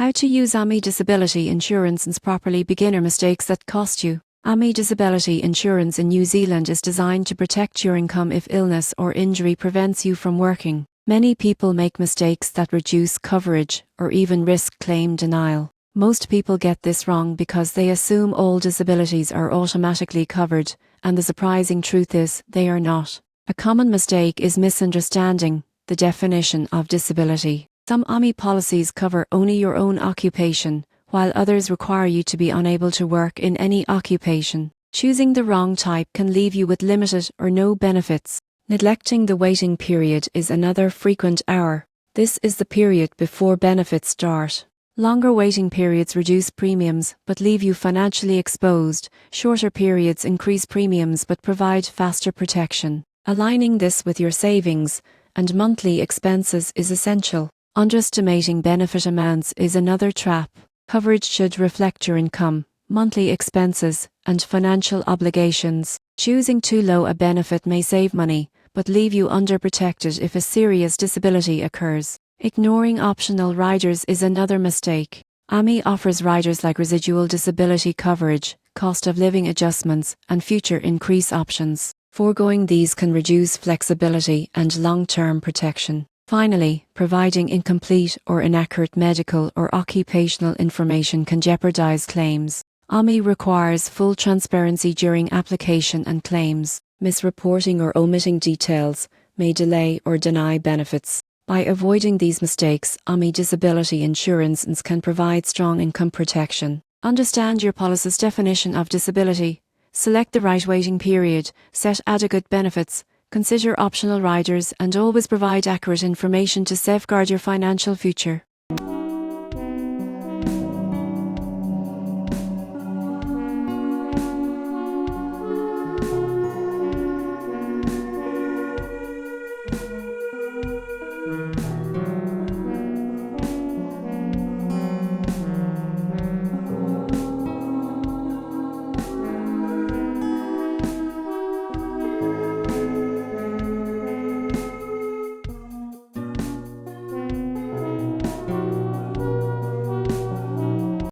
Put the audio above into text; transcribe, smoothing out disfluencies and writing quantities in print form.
How to use AMI disability insurance and properly. Beginner mistakes that cost you. AMI disability insurance in New Zealand is designed to protect your income if illness or injury prevents you from working. Many people make mistakes that reduce coverage or even risk claim denial. Most people get this wrong because they assume all disabilities are automatically covered, and the surprising truth is they are not. A common mistake is misunderstanding the definition of disability. Some AMI policies cover only your own occupation, while others require you to be unable to work in any occupation. Choosing the wrong type can leave you with limited or no benefits. Neglecting the waiting period is another frequent error. This is the period before benefits start. Longer waiting periods reduce premiums but leave you financially exposed. Shorter periods increase premiums but provide faster protection. Aligning this with your savings and monthly expenses is essential. Underestimating benefit amounts is another trap. Coverage should reflect your income, monthly expenses, and financial obligations. Choosing too low a benefit may save money, but leave you underprotected if a serious disability occurs. Ignoring optional riders is another mistake. AMI offers riders like residual disability coverage, cost of living adjustments, and future increase options. Foregoing these can reduce flexibility and long-term protection. Finally, providing incomplete or inaccurate medical or occupational information can jeopardize claims. AMI requires full transparency during application and claims. Misreporting or omitting details may delay or deny benefits. By avoiding these mistakes, AMI disability insurance can provide strong income protection. Understand your policy's definition of disability. Select the right waiting period, set adequate benefits, consider optional riders, and always provide accurate information to safeguard your financial future.